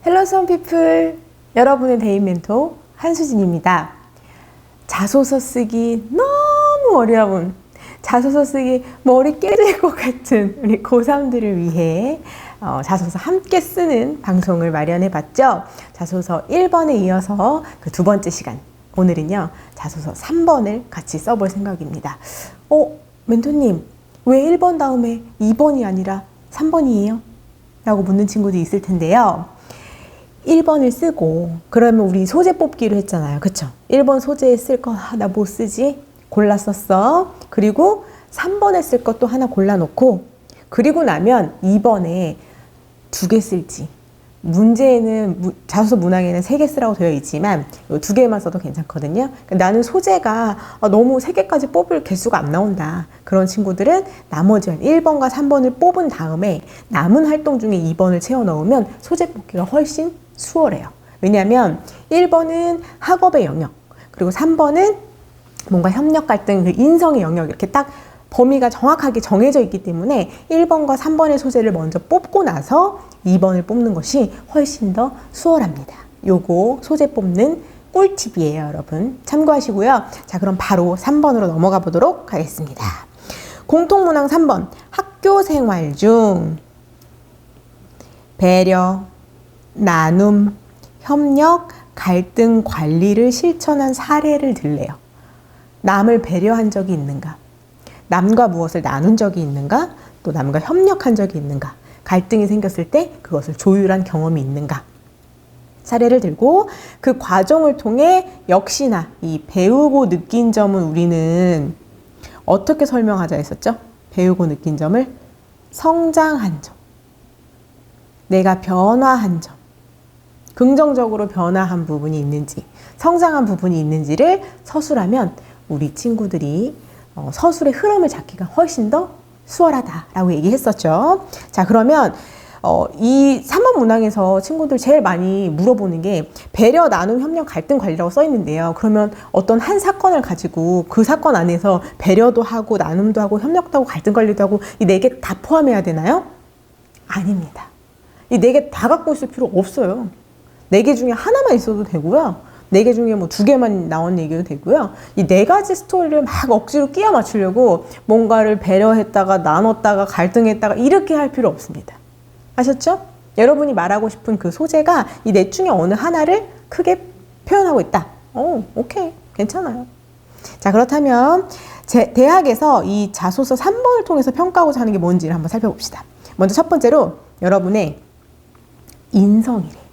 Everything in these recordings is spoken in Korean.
헬로 선 피플, 여러분의 데이 멘토 한수진입니다. 자소서 쓰기 너무 어려운, 자소서 쓰기 머리 깨질 것 같은 우리 고3들을 위해 자소서 함께 쓰는 방송을 마련해 봤죠. 자소서 1번에 이어서 그 두 번째 시간, 오늘은요 자소서 3번을 같이 써볼 생각입니다. 멘토님, 왜 1번 다음에 2번이 아니라 3번이에요? 라고 묻는 친구도 있을 텐데요. 1번을 쓰고 그러면 우리 소재 뽑기로 했잖아요. 그쵸? 1번 소재에 쓸 거 나 뭐 쓰지? 골라 썼어. 그리고 3번에 쓸 것도 하나 골라놓고 그리고 나면 2번에 2개 쓸지, 문제에는 자소서 문항에는 3개 쓰라고 되어 있지만 2개만 써도 괜찮거든요. 그러니까 나는 소재가 너무 3개까지 뽑을 개수가 안 나온다. 그런 친구들은 나머지 1번과 3번을 뽑은 다음에 남은 활동 중에 2번을 채워 넣으면 소재 뽑기가 훨씬 수월해요. 왜냐하면 1번은 학업의 영역, 그리고 3번은 뭔가 협력 갈등, 그 인성의 영역, 이렇게 딱 범위가 정확하게 정해져 있기 때문에 1번과 3번의 소재를 먼저 뽑고 나서 2번을 뽑는 것이 훨씬 더 수월합니다. 요거 소재 뽑는 꿀팁이에요, 여러분. 참고하시고요. 자, 그럼 바로 3번으로 넘어가 보도록 하겠습니다. 공통문항 3번. 학교 생활 중 배려, 나눔, 협력, 갈등 관리를 실천한 사례를 들래요. 남을 배려한 적이 있는가? 남과 무엇을 나눈 적이 있는가? 또 남과 협력한 적이 있는가? 갈등이 생겼을 때 그것을 조율한 경험이 있는가? 사례를 들고 그 과정을 통해 역시나 이 배우고 느낀 점은 우리는 어떻게 설명하자 했었죠? 배우고 느낀 점을 성장한 점, 내가 변화한 점, 긍정적으로 변화한 부분이 있는지, 성장한 부분이 있는지를 서술하면 우리 친구들이 서술의 흐름을 잡기가 훨씬 더 수월하다라고 얘기했었죠. 자, 그러면 이 3번 문항에서 친구들 제일 많이 물어보는 게 배려, 나눔, 협력, 갈등 관리라고 써 있는데요. 그러면 어떤 한 사건을 가지고 그 사건 안에서 배려도 하고 나눔도 하고 협력도 하고 갈등 관리도 하고 이 4개 다 포함해야 되나요? 아닙니다. 이 4개 다 갖고 있을 필요 없어요. 4개 중에 하나만 있어도 되고요. 4개 중에 뭐 2개만 나온 얘기도 되고요. 이 4가지 스토리를 막 억지로 끼워 맞추려고 뭔가를 배려했다가 나눴다가 갈등했다가 이렇게 할 필요 없습니다. 아셨죠? 여러분이 말하고 싶은 그 소재가 이 4 중에 어느 하나를 크게 표현하고 있다. 오케이. 괜찮아요. 자, 그렇다면 대학에서 이 자소서 3번을 통해서 평가하고자 하는 게 뭔지를 한번 살펴봅시다. 먼저 첫 번째로 여러분의 인성이래.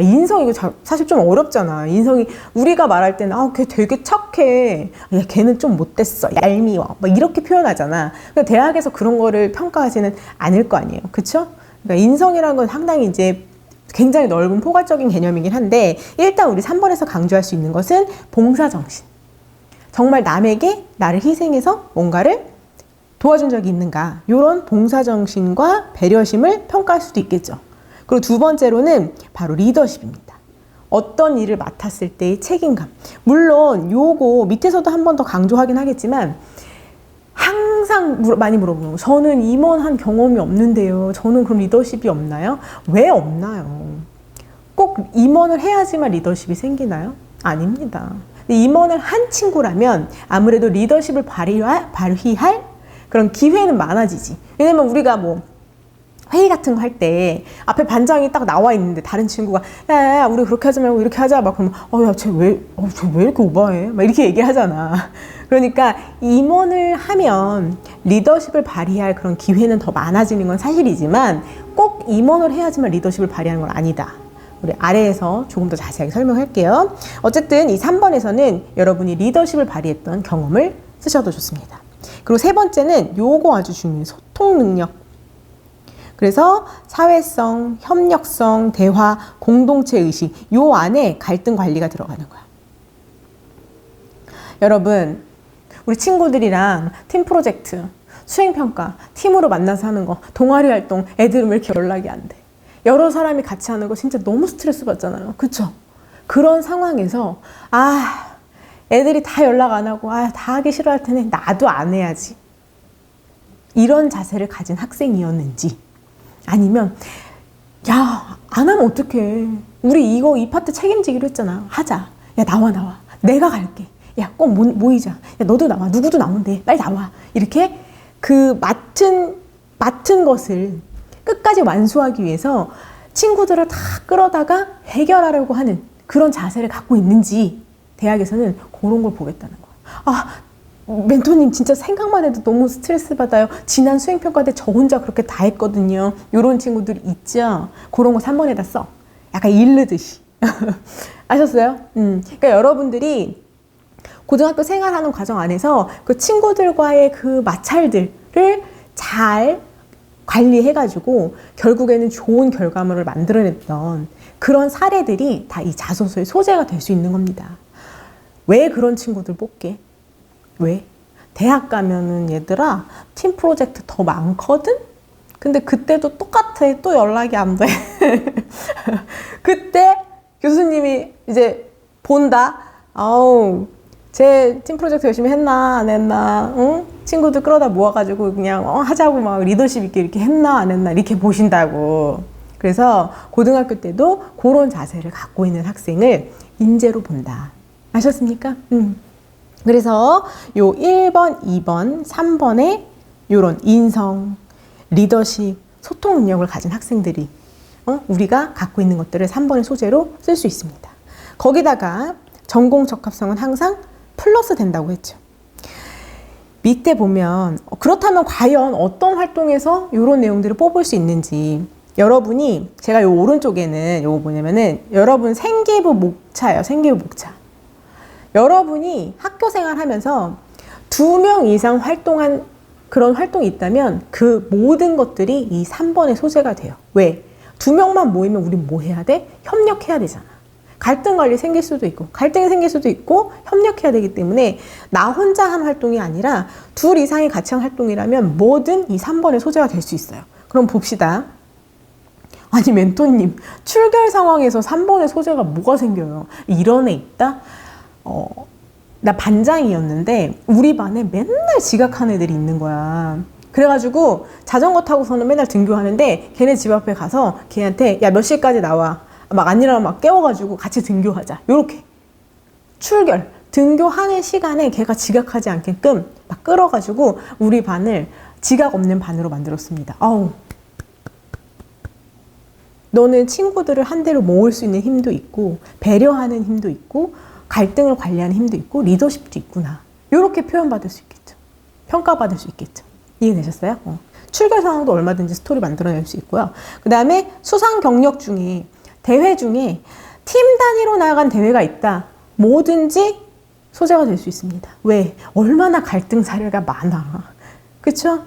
인성 이거 사실 좀 어렵잖아. 인성이 우리가 말할 때는 걔 되게 착해. 야, 걔는 좀 못됐어. 얄미워. 막 이렇게 표현하잖아. 근데 대학에서 그런 거를 평가하지는 않을 거 아니에요. 그쵸? 그러니까 인성이라는 건 상당히 이제 굉장히 넓은 포괄적인 개념이긴 한데 일단 우리 3번에서 강조할 수 있는 것은 봉사정신. 정말 남에게 나를 희생해서 뭔가를 도와준 적이 있는가. 이런 봉사정신과 배려심을 평가할 수도 있겠죠. 그리고 두 번째로는 바로 리더십입니다. 어떤 일을 맡았을 때의 책임감. 물론 요거 밑에서도 한 번 더 강조하긴 하겠지만 항상 많이 물어보는 거. 저는 임원한 경험이 없는데요. 저는 그럼 리더십이 없나요? 왜 없나요? 꼭 임원을 해야지만 리더십이 생기나요? 아닙니다. 임원을 한 친구라면 아무래도 리더십을 발휘할 그런 기회는 많아지지. 왜냐면 우리가 회의 같은 거 할 때 앞에 반장이 딱 나와 있는데 다른 친구가 야, 우리 그렇게 하지 말고 이렇게 하자 막 그러면 야, 쟤 왜 이렇게 오버해? 막 이렇게 얘기를 하잖아. 그러니까 임원을 하면 리더십을 발휘할 그런 기회는 더 많아지는 건 사실이지만 꼭 임원을 해야지만 리더십을 발휘하는 건 아니다. 우리 아래에서 조금 더 자세하게 설명할게요. 어쨌든 이 3번에서는 여러분이 리더십을 발휘했던 경험을 쓰셔도 좋습니다. 그리고 세 번째는 요거 아주 중요해요. 소통 능력. 그래서 사회성, 협력성, 대화, 공동체 의식 요 안에 갈등 관리가 들어가는 거야. 여러분, 우리 친구들이랑 팀 프로젝트, 수행평가, 팀으로 만나서 하는 거, 동아리 활동, 애들은 왜 이렇게 연락이 안 돼? 여러 사람이 같이 하는 거 진짜 너무 스트레스 받잖아요. 그쵸? 그런 상황에서 애들이 다 연락 안 하고 다 하기 싫어할 테네. 나도 안 해야지. 이런 자세를 가진 학생이었는지 아니면 야, 안 하면 어떡해. 우리 이 파트 책임지기로 했잖아. 하자. 야, 나와. 내가 갈게. 야, 꼭 모이자. 야, 너도 나와. 누구도 나온대. 빨리 나와. 이렇게 그 맡은 것을 끝까지 완수하기 위해서 친구들을 다 끌어다가 해결하려고 하는 그런 자세를 갖고 있는지 대학에서는 그런 걸 보겠다는 거야. 아, 멘토님 진짜 생각만 해도 너무 스트레스 받아요. 지난 수행평가 때 저 혼자 그렇게 다 했거든요. 이런 친구들 있죠. 그런 거 3번에다 써. 약간 일르듯이. 아셨어요? 그러니까 여러분들이 고등학교 생활하는 과정 안에서 그 친구들과의 그 마찰들을 잘 관리해가지고 결국에는 좋은 결과물을 만들어냈던 그런 사례들이 다 이 자소서의 소재가 될 수 있는 겁니다. 왜 그런 친구들 뽑게? 왜? 대학 가면은 얘들아 팀 프로젝트 더 많거든? 근데 그때도 똑같아. 또 연락이 안 돼. 그때 교수님이 이제 본다. 아우, 제 팀 프로젝트 열심히 했나 안 했나, 응? 친구들 끌어다 모아가지고 그냥 하자고 막 리더십 있게 이렇게 했나 안 했나 이렇게 보신다고. 그래서 고등학교 때도 그런 자세를 갖고 있는 학생을 인재로 본다. 아셨습니까? 그래서 요 1번, 2번, 3번에 요런 인성, 리더십, 소통 능력을 가진 학생들이 우리가 갖고 있는 것들을 3번의 소재로 쓸 수 있습니다. 거기다가 전공 적합성은 항상 플러스 된다고 했죠. 밑에 보면 그렇다면 과연 어떤 활동에서 이런 내용들을 뽑을 수 있는지, 여러분이 제가 요 오른쪽에는 요거 뭐냐면은 여러분 생기부 목차예요. 생기부 목차. 여러분이 학교 생활하면서 2명 이상 활동한 그런 활동이 있다면 그 모든 것들이 이 3번의 소재가 돼요. 왜? 2명만 모이면 우린 뭐 해야 돼? 협력해야 되잖아. 갈등 관리 생길 수도 있고, 갈등이 생길 수도 있고, 협력해야 되기 때문에 나 혼자 한 활동이 아니라 2 이상이 같이 한 활동이라면 뭐든 이 3번의 소재가 될 수 있어요. 그럼 봅시다. 아니, 멘토님, 출결 상황에서 3번의 소재가 뭐가 생겨요? 이런 애 있다? 나 반장이었는데 우리 반에 맨날 지각하는 애들이 있는 거야. 그래가지고 자전거 타고서는 맨날 등교하는데 걔네 집 앞에 가서 걔한테 야, 몇 시까지 나와. 막 안 일어나면 막 깨워가지고 같이 등교하자. 요렇게. 출결. 등교하는 시간에 걔가 지각하지 않게끔 막 끌어가지고 우리 반을 지각 없는 반으로 만들었습니다. 아우. 너는 친구들을 한 대로 모을 수 있는 힘도 있고, 배려하는 힘도 있고, 갈등을 관리하는 힘도 있고, 리더십도 있구나. 이렇게 표현받을 수 있겠죠. 평가받을 수 있겠죠. 이해되셨어요? 출결 상황도 얼마든지 스토리 만들어낼 수 있고요. 그 다음에 수상 경력 중에, 대회 중에 팀 단위로 나간 대회가 있다. 뭐든지 소재가 될 수 있습니다. 왜? 얼마나 갈등 사례가 많아. 그쵸?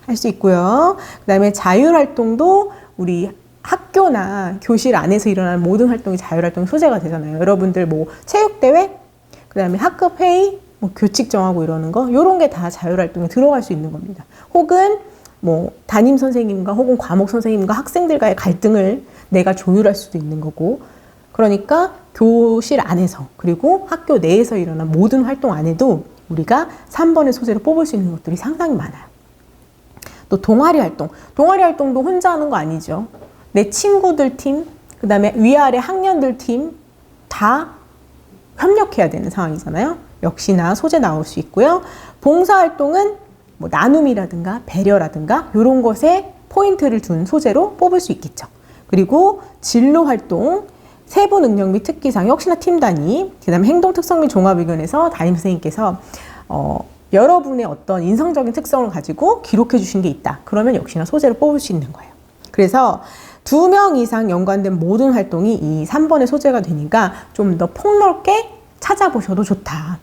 할 수 있고요. 그 다음에 자율활동도 우리 학교나 교실 안에서 일어나는 모든 활동이 자율활동 소재가 되잖아요. 여러분들 뭐 체육대회, 그 다음에 학급회의, 뭐 교칙 정하고 이러는 거, 요런 게 다 자율활동에 들어갈 수 있는 겁니다. 혹은 뭐 담임 선생님과 혹은 과목 선생님과 학생들과의 갈등을 내가 조율할 수도 있는 거고, 그러니까 교실 안에서 그리고 학교 내에서 일어난 모든 활동 안에도 우리가 3번의 소재로 뽑을 수 있는 것들이 상당히 많아요. 또 동아리 활동. 동아리 활동도 혼자 하는 거 아니죠. 내 친구들 팀, 그 다음에 위아래 학년들 팀 다 협력해야 되는 상황이잖아요. 역시나 소재 나올 수 있고요. 봉사활동은 뭐 나눔이라든가 배려라든가 이런 것에 포인트를 둔 소재로 뽑을 수 있겠죠. 그리고 진로활동, 세부 능력 및 특기상 역시나 팀 단위, 그 다음에 행동 특성 및 종합 의견에서 담임 선생님께서 여러분의 어떤 인성적인 특성을 가지고 기록해 주신 게 있다. 그러면 역시나 소재로 뽑을 수 있는 거예요. 그래서 2명 이상 연관된 모든 활동이 이 3번의 소재가 되니까 좀 더 폭넓게 찾아보셔도 좋다.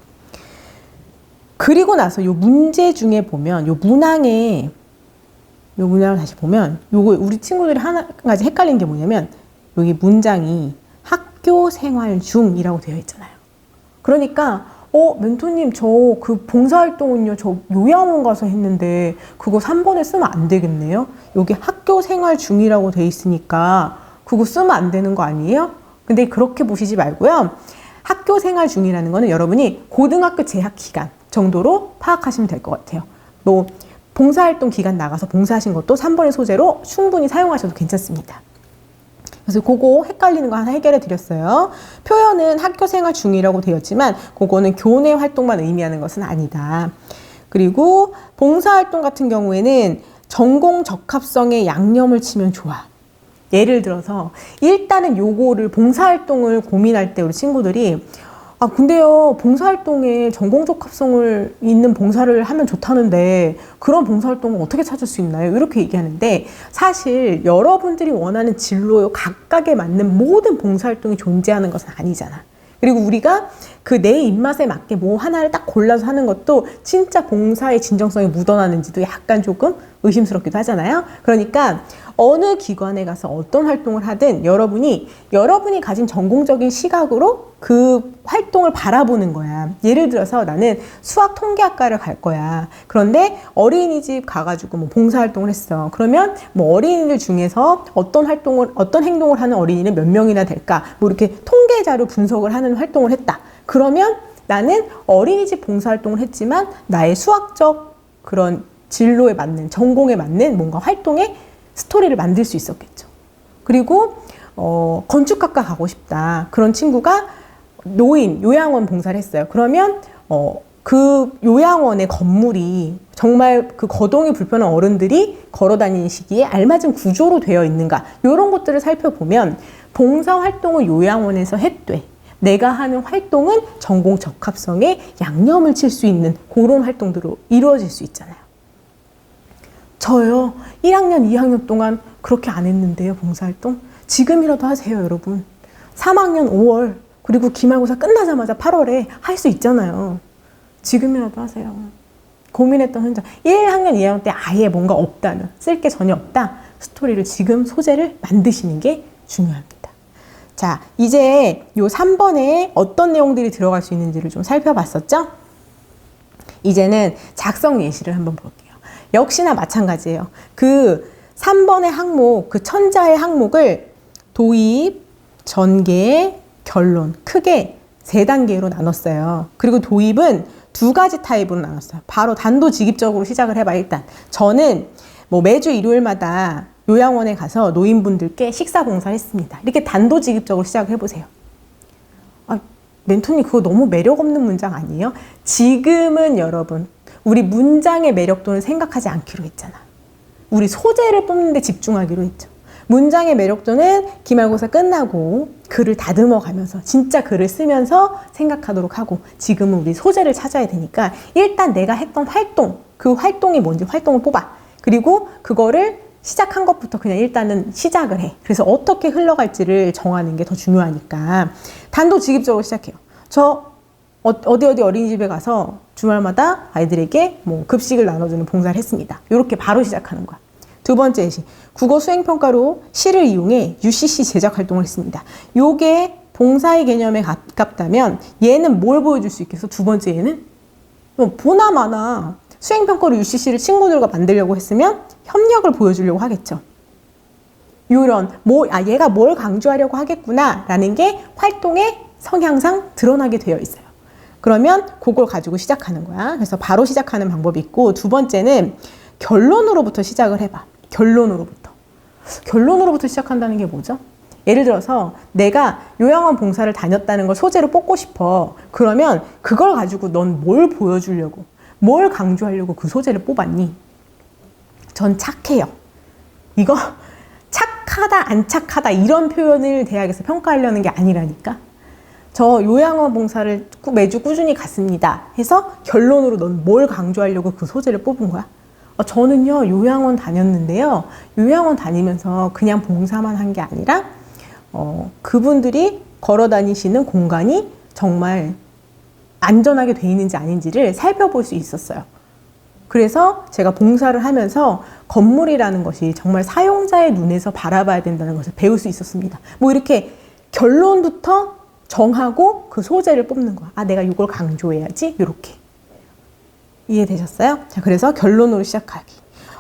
그리고 나서 요 문제 중에 보면 요 문항을 다시 보면 요거 우리 친구들이 한 가지 헷갈린 게 뭐냐면 여기 문장이 학교 생활 중이라고 되어 있잖아요. 그러니까 멘토님 저 그 봉사활동은요 저 요양원 가서 했는데 그거 3번에 쓰면 안 되겠네요. 여기 학교 생활 중이라고 돼 있으니까 그거 쓰면 안 되는 거 아니에요? 근데 그렇게 보시지 말고요. 학교 생활 중이라는 거는 여러분이 고등학교 재학 기간 정도로 파악하시면 될 것 같아요. 뭐 봉사활동 기간 나가서 봉사하신 것도 3번의 소재로 충분히 사용하셔도 괜찮습니다. 그래서 그거 헷갈리는 거 하나 해결해 드렸어요. 표현은 학교 생활 중이라고 되었지만 그거는 교내 활동만 의미하는 것은 아니다. 그리고 봉사활동 같은 경우에는 전공 적합성에 양념을 치면 좋아. 예를 들어서 일단은 요거를 봉사활동을 고민할 때 우리 친구들이 근데요 봉사활동에 전공 적합성을 있는 봉사를 하면 좋다는데 그런 봉사활동을 어떻게 찾을 수 있나요? 이렇게 얘기하는데 사실 여러분들이 원하는 진로요 각각에 맞는 모든 봉사활동이 존재하는 것은 아니잖아. 그리고 우리가 그 내 입맛에 맞게 뭐 하나를 딱 골라서 하는 것도 진짜 봉사의 진정성이 묻어나는지도 약간 조금 의심스럽기도 하잖아요. 그러니까 어느 기관에 가서 어떤 활동을 하든 여러분이 가진 전공적인 시각으로 그 활동을 바라보는 거야. 예를 들어서 나는 수학 통계학과를 갈 거야. 그런데 어린이집 가가지고 뭐 봉사활동을 했어. 그러면 뭐 어린이들 중에서 어떤 행동을 하는 어린이는 몇 명이나 될까? 뭐 이렇게 통계 자료 분석을 하는 활동을 했다. 그러면 나는 어린이집 봉사활동을 했지만 나의 수학적 그런 진로에 맞는, 전공에 맞는 뭔가 활동에 스토리를 만들 수 있었겠죠. 그리고 건축학과 가고 싶다. 그런 친구가 요양원 봉사를 했어요. 그러면 그 요양원의 건물이 정말 그 거동이 불편한 어른들이 걸어 다니는 시기에 알맞은 구조로 되어 있는가, 이런 것들을 살펴보면 봉사활동을 요양원에서 했대. 내가 하는 활동은 전공 적합성에 양념을 칠 수 있는 그런 활동들로 이루어질 수 있잖아요. 저요 1학년 2학년 동안 그렇게 안 했는데요. 봉사활동 지금이라도 하세요. 여러분 3학년 5월 그리고 기말고사 끝나자마자 8월에 할 수 있잖아요. 지금이라도 하세요. 고민했던 현장 1학년 2학년 때 아예 뭔가 없다는, 쓸 게 전혀 없다, 스토리를 지금 소재를 만드시는 게 중요합니다. 자, 이제 요 3번에 어떤 내용들이 들어갈 수 있는지를 좀 살펴봤었죠? 이제는 작성 예시를 한번 볼게요. 역시나 마찬가지예요. 그 3번의 항목, 그 천자의 항목을 도입, 전개, 결론 크게 3단계로 나눴어요. 그리고 도입은 2가지 타입으로 나눴어요. 바로 단도직입적으로 시작을 해봐. 일단 저는 뭐 매주 일요일마다 요양원에 가서 노인분들께 식사 봉사를 했습니다. 이렇게 단도직입적으로 시작을 해보세요. 멘토님 그거 너무 매력 없는 문장 아니에요? 지금은 여러분 우리 문장의 매력도는 생각하지 않기로 했잖아. 우리 소재를 뽑는 데 집중하기로 했죠. 문장의 매력도는 기말고사 끝나고 글을 다듬어 가면서 진짜 글을 쓰면서 생각하도록 하고, 지금은 우리 소재를 찾아야 되니까 일단 내가 했던 활동, 그 활동이 뭔지 활동을 뽑아. 그리고 그거를 시작한 것부터 그냥 일단은 시작을 해. 그래서 어떻게 흘러갈지를 정하는 게 더 중요하니까 단도직입적으로 시작해요. 저 어디 어린이집에 가서 주말마다 아이들에게 뭐 급식을 나눠주는 봉사를 했습니다. 이렇게 바로 시작하는 거야. 2번째 예시, 국어 수행평가로 시를 이용해 UCC 제작 활동을 했습니다. 요게 봉사의 개념에 가깝다면 얘는 뭘 보여줄 수 있겠어? 2번째 얘는 보나마나 수행평가로 UCC를 친구들과 만들려고 했으면 협력을 보여주려고 하겠죠. 요런 얘가 뭘 강조하려고 하겠구나 라는 게 활동의 성향상 드러나게 되어 있어요. 그러면 그걸 가지고 시작하는 거야. 그래서 바로 시작하는 방법이 있고, 2번째는 결론으로부터 시작을 해봐. 결론으로부터 시작한다는 게 뭐죠? 예를 들어서 내가 요양원 봉사를 다녔다는 걸 소재로 뽑고 싶어. 그러면 그걸 가지고 넌 뭘 보여주려고, 뭘 강조하려고 그 소재를 뽑았니? 전 착해요. 이거 착하다 안 착하다 이런 표현을 대학에서 평가하려는 게 아니라니까. 저 요양원 봉사를 매주 꾸준히 갔습니다 해서 결론으로 넌 뭘 강조하려고 그 소재를 뽑은 거야? 저는요 요양원 다녔는데요, 요양원 다니면서 그냥 봉사만 한 게 아니라 그분들이 걸어 다니시는 공간이 정말 안전하게 돼 있는지 아닌지를 살펴볼 수 있었어요. 그래서 제가 봉사를 하면서 건물이라는 것이 정말 사용자의 눈에서 바라봐야 된다는 것을 배울 수 있었습니다. 뭐 이렇게 결론부터 정하고 그 소재를 뽑는 거야. 내가 이걸 강조해야지. 이렇게. 이해되셨어요? 자, 그래서 결론으로 시작하기.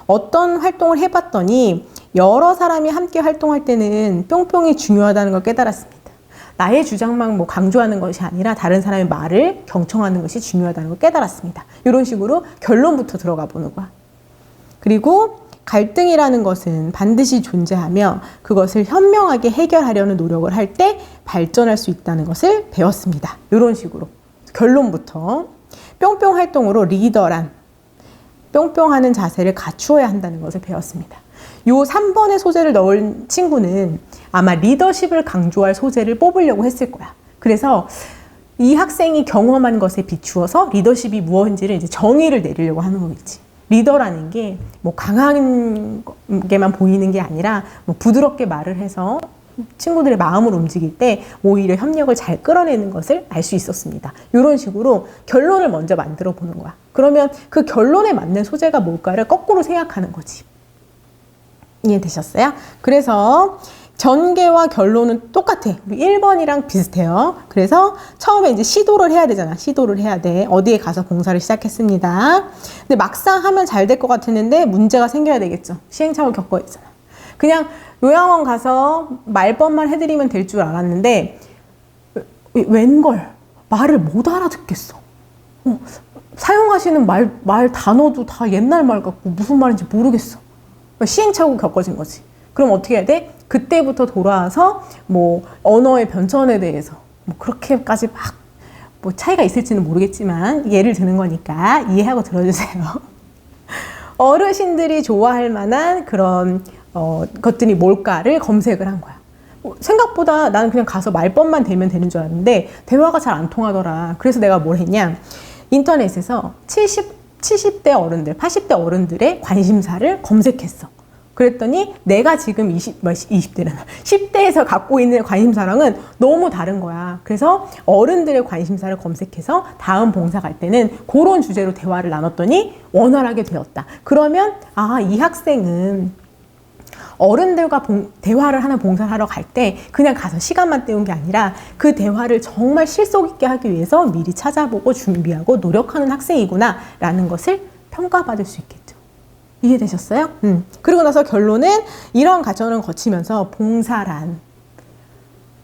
어떤 활동을 해봤더니 여러 사람이 함께 활동할 때는 뿅뿅이 중요하다는 걸 깨달았습니다. 나의 주장만 뭐 강조하는 것이 아니라 다른 사람의 말을 경청하는 것이 중요하다는 걸 깨달았습니다. 이런 식으로 결론부터 들어가 보는 거야. 그리고 갈등이라는 것은 반드시 존재하며 그것을 현명하게 해결하려는 노력을 할 때 발전할 수 있다는 것을 배웠습니다. 이런 식으로 결론부터 뿅뿅 활동으로 리더란 뿅뿅하는 자세를 갖추어야 한다는 것을 배웠습니다. 요 3번의 소재를 넣은 친구는 아마 리더십을 강조할 소재를 뽑으려고 했을 거야. 그래서 이 학생이 경험한 것에 비추어서 리더십이 무엇인지를 이제 정의를 내리려고 하는 거겠지. 리더라는 게 뭐 강한 게만 보이는 게 아니라 뭐 부드럽게 말을 해서 친구들의 마음을 움직일 때 오히려 협력을 잘 끌어내는 것을 알 수 있었습니다. 이런 식으로 결론을 먼저 만들어 보는 거야. 그러면 그 결론에 맞는 소재가 뭘까를 거꾸로 생각하는 거지. 이해되셨어요? 그래서 전개와 결론은 똑같아. 1번이랑 비슷해요. 그래서 처음에 이제 시도를 해야 되잖아. 시도를 해야 돼. 어디에 가서 봉사를 시작했습니다. 근데 막상 하면 잘 될 것 같았는데 문제가 생겨야 되겠죠. 시행착오를 겪어야 되잖아. 그냥 요양원 가서 말벗만 해드리면 될 줄 알았는데 웬걸 말을 못 알아듣겠어. 사용하시는 말 단어도 다 옛날 말 같고 무슨 말인지 모르겠어. 시행착오가 겪어진 거지. 그럼 어떻게 해야 돼? 그때부터 돌아와서 뭐 언어의 변천에 대해서 뭐 그렇게까지 막 뭐 차이가 있을지는 모르겠지만 예를 드는 거니까 이해하고 들어주세요. 어르신들이 좋아할 만한 그런 것들이 뭘까를 검색을 한 거야. 생각보다 나는 그냥 가서 말벗만 대면 되는 줄 알았는데 대화가 잘 안 통하더라. 그래서 내가 뭘 했냐. 인터넷에서 70대 어른들, 80대 어른들의 관심사를 검색했어. 그랬더니 내가 지금 20대는 10대에서 갖고 있는 관심사랑은 너무 다른 거야. 그래서 어른들의 관심사를 검색해서 다음 봉사 갈 때는 그런 주제로 대화를 나눴더니 원활하게 되었다. 그러면 이 학생은 어른들과 대화를 하는 봉사를 하러 갈 때 그냥 가서 시간만 때운 게 아니라 그 대화를 정말 실속 있게 하기 위해서 미리 찾아보고 준비하고 노력하는 학생이구나 라는 것을 평가받을 수 있겠죠. 이해되셨어요? 그리고 나서 결론은 이런 과정을 거치면서 봉사란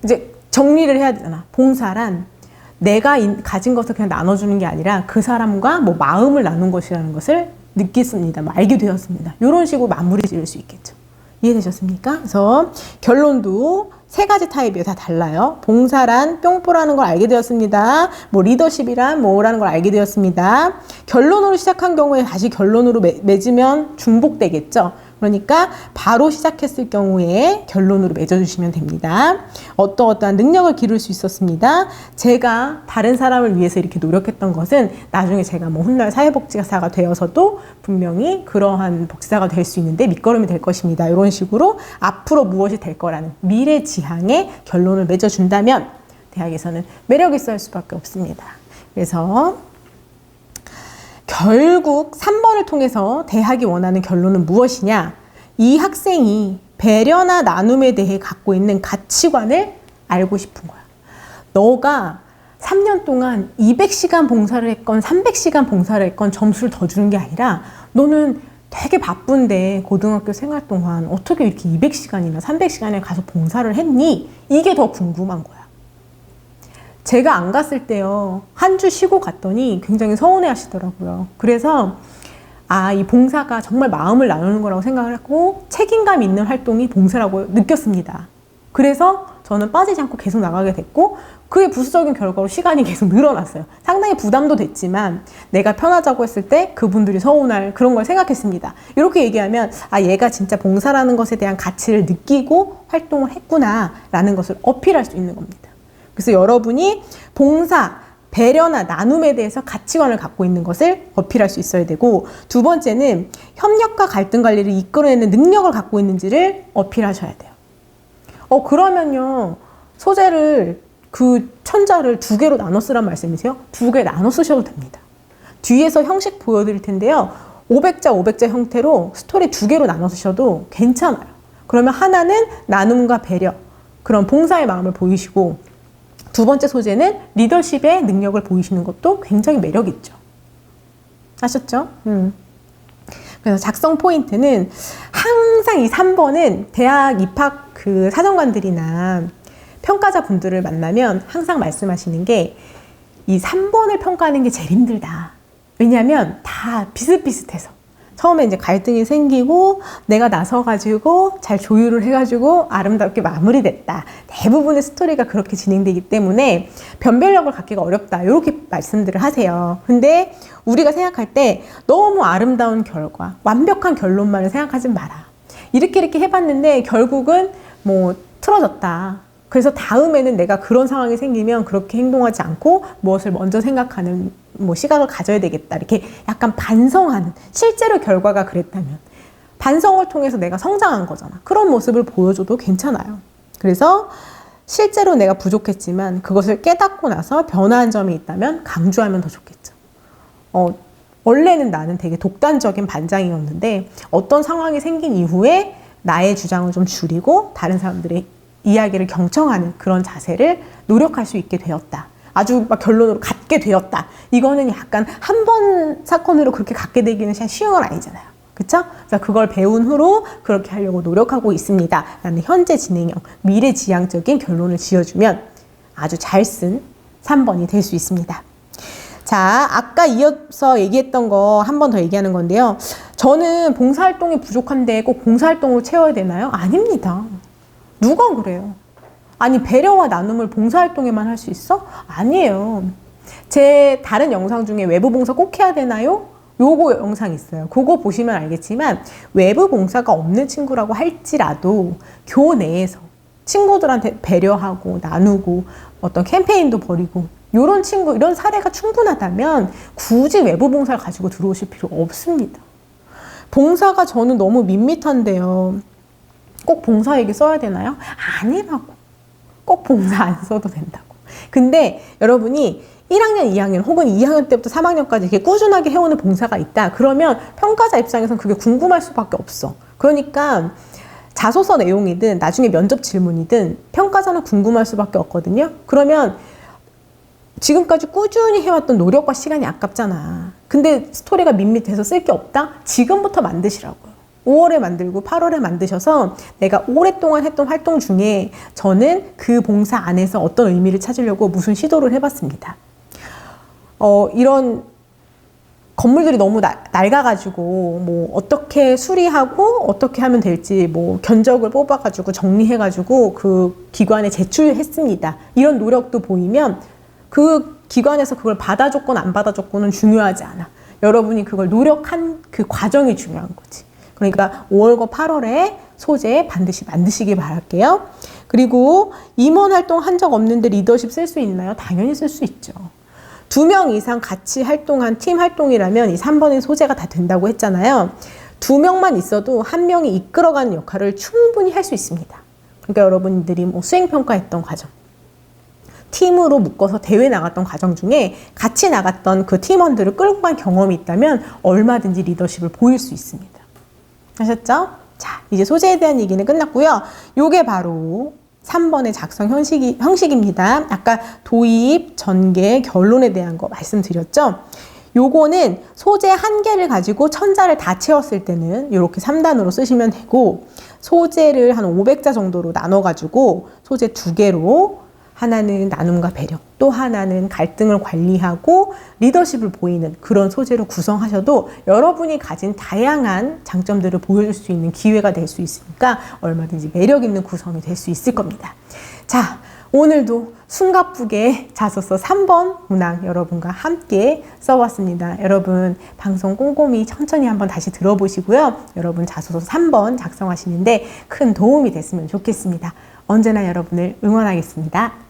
이제 정리를 해야 되잖아. 봉사란 내가 가진 것을 그냥 나눠주는 게 아니라 그 사람과 뭐 마음을 나눈 것이라는 것을 느꼈습니다. 알게 되었습니다. 이런 식으로 마무리 지을 수 있겠죠. 이해되셨습니까? 그래서 결론도 3가지 타입이에요. 다 달라요. 봉사란 뿅뽀라는 걸 알게 되었습니다. 뭐 리더십이란 뭐라는 걸 알게 되었습니다. 결론으로 시작한 경우에 다시 결론으로 맺으면 중복되겠죠. 그러니까 바로 시작했을 경우에 결론으로 맺어주시면 됩니다. 어떠한 능력을 기를 수 있었습니다. 제가 다른 사람을 위해서 이렇게 노력했던 것은 나중에 제가 뭐 훗날 사회복지사가 되어서도 분명히 그러한 복지사가 될 수 있는데 밑거름이 될 것입니다. 이런 식으로 앞으로 무엇이 될 거라는 미래 지향의 결론을 맺어준다면 대학에서는 매력 있어 할 수밖에 없습니다. 그래서 결국 3번을 통해서 대학이 원하는 결론은 무엇이냐? 이 학생이 배려나 나눔에 대해 갖고 있는 가치관을 알고 싶은 거야. 너가 3년 동안 200시간 봉사를 했건 300시간 봉사를 했건 점수를 더 주는 게 아니라 너는 되게 바쁜데 고등학교 생활 동안 어떻게 이렇게 200시간이나 300시간에 가서 봉사를 했니? 이게 더 궁금한 거야. 제가 안 갔을 때요. 한 주 쉬고 갔더니 굉장히 서운해 하시더라고요. 그래서 이 봉사가 정말 마음을 나누는 거라고 생각을 하고 책임감 있는 활동이 봉사라고 느꼈습니다. 그래서 저는 빠지지 않고 계속 나가게 됐고 그의 부수적인 결과로 시간이 계속 늘어났어요. 상당히 부담도 됐지만 내가 편하자고 했을 때 그분들이 서운할 그런 걸 생각했습니다. 이렇게 얘기하면 얘가 진짜 봉사라는 것에 대한 가치를 느끼고 활동을 했구나 라는 것을 어필할 수 있는 겁니다. 그래서 여러분이 봉사, 배려나 나눔에 대해서 가치관을 갖고 있는 것을 어필할 수 있어야 되고 두 번째는 협력과 갈등 관리를 이끌어내는 능력을 갖고 있는지를 어필하셔야 돼요. 그러면요. 소재를 그 천자를 2개로 나눠 쓰란 말씀이세요? 2개 나눠 쓰셔도 됩니다. 뒤에서 형식 보여드릴 텐데요. 500자 500자 형태로 스토리 2개로 나눠 쓰셔도 괜찮아요. 그러면 하나는 나눔과 배려, 그런 봉사의 마음을 보이시고 두 번째 소재는 리더십의 능력을 보이시는 것도 굉장히 매력 있죠. 아셨죠? 그래서 작성 포인트는 항상 이 3번은 대학 입학 그 사정관들이나 평가자 분들을 만나면 항상 말씀하시는 게 이 3번을 평가하는 게 제일 힘들다. 왜냐하면 다 비슷비슷해서 처음에 이제 갈등이 생기고 내가 나서가지고 잘 조율을 해가지고 아름답게 마무리됐다. 대부분의 스토리가 그렇게 진행되기 때문에 변별력을 갖기가 어렵다. 이렇게 말씀들을 하세요. 근데 우리가 생각할 때 너무 아름다운 결과, 완벽한 결론만을 생각하지 마라. 이렇게 해봤는데 결국은 뭐 틀어졌다. 그래서 다음에는 내가 그런 상황이 생기면 그렇게 행동하지 않고 무엇을 먼저 생각하는 뭐 시각을 가져야 되겠다. 이렇게 약간 반성하는, 실제로 결과가 그랬다면 반성을 통해서 내가 성장한 거잖아. 그런 모습을 보여줘도 괜찮아요. 그래서 실제로 내가 부족했지만 그것을 깨닫고 나서 변화한 점이 있다면 강조하면 더 좋겠죠. 원래는 나는 되게 독단적인 반장이었는데 어떤 상황이 생긴 이후에 나의 주장을 좀 줄이고 다른 사람들의 이야기를 경청하는 그런 자세를 노력할 수 있게 되었다. 아주 막 결론으로 갖게 되었다. 이거는 약간 한 번 사건으로 그렇게 갖게 되기는 쉬운 건 아니잖아요. 그쵸? 그래서 그걸 배운 후로 그렇게 하려고 노력하고 있습니다. 라는 현재 진행형, 미래지향적인 결론을 지어주면 아주 잘 쓴 3번이 될 수 있습니다. 자, 아까 이어서 얘기했던 거 한 번 더 얘기하는 건데요. 저는 봉사활동이 부족한데 꼭 봉사활동으로 채워야 되나요? 아닙니다. 누가 그래요? 아니, 배려와 나눔을 봉사활동에만 할 수 있어? 아니에요. 제 다른 영상 중에 외부 봉사 꼭 해야 되나요? 요거 영상 있어요. 그거 보시면 알겠지만 외부 봉사가 없는 친구라고 할지라도 교내에서 친구들한테 배려하고 나누고 어떤 캠페인도 벌이고 이런 친구, 이런 사례가 충분하다면 굳이 외부 봉사를 가지고 들어오실 필요 없습니다. 봉사가 저는 너무 밋밋한데요. 꼭 봉사 얘기 써야 되나요? 아니라고. 꼭 봉사 안 써도 된다고. 근데 여러분이 1학년, 2학년 혹은 2학년 때부터 3학년까지 이렇게 꾸준하게 해오는 봉사가 있다. 그러면 평가자 입장에서는 그게 궁금할 수밖에 없어. 그러니까 자소서 내용이든 나중에 면접 질문이든 평가자는 궁금할 수밖에 없거든요. 그러면 지금까지 꾸준히 해왔던 노력과 시간이 아깝잖아. 근데 스토리가 밋밋해서 쓸 게 없다? 지금부터 만드시라고요. 5월에 만들고 8월에 만드셔서 내가 오랫동안 했던 활동 중에 저는 그 봉사 안에서 어떤 의미를 찾으려고 무슨 시도를 해봤습니다. 이런 건물들이 너무 낡아가지고 뭐 어떻게 수리하고 어떻게 하면 될지 뭐 견적을 뽑아가지고 정리해가지고 그 기관에 제출했습니다. 이런 노력도 보이면 그 기관에서 그걸 받아줬건 안 받아줬건은 중요하지 않아. 여러분이 그걸 노력한 그 과정이 중요한 거지. 그러니까 5월과 8월에 소재 반드시 만드시기 바랄게요. 그리고 임원 활동 한 적 없는데 리더십 쓸 수 있나요? 당연히 쓸 수 있죠. 2명 이상 같이 활동한 팀 활동이라면 이 3번의 소재가 다 된다고 했잖아요. 2명만 있어도 1명이 이끌어가는 역할을 충분히 할 수 있습니다. 그러니까 여러분들이 뭐 수행평가했던 과정, 팀으로 묶어서 대회 나갔던 과정 중에 같이 나갔던 그 팀원들을 끌고 간 경험이 있다면 얼마든지 리더십을 보일 수 있습니다. 아셨죠? 자, 이제 소재에 대한 얘기는 끝났고요. 요게 바로 3번의 작성 형식입니다. 아까 도입, 전개, 결론에 대한 거 말씀드렸죠? 요거는 소재 한 개를 가지고 1000자를 다 채웠을 때는 이렇게 3단으로 쓰시면 되고, 소재를 한 500자 정도로 나눠가지고 소재 2개로, 하나는 나눔과 배려, 또 하나는 갈등을 관리하고 리더십을 보이는 그런 소재로 구성하셔도 여러분이 가진 다양한 장점들을 보여줄 수 있는 기회가 될 수 있으니까 얼마든지 매력 있는 구성이 될 수 있을 겁니다. 자, 오늘도 숨가쁘게 자소서 3번 문항 여러분과 함께 써봤습니다. 여러분 방송 꼼꼼히 천천히 한번 다시 들어보시고요. 여러분 자소서 3번 작성하시는데 큰 도움이 됐으면 좋겠습니다. 언제나 여러분을 응원하겠습니다.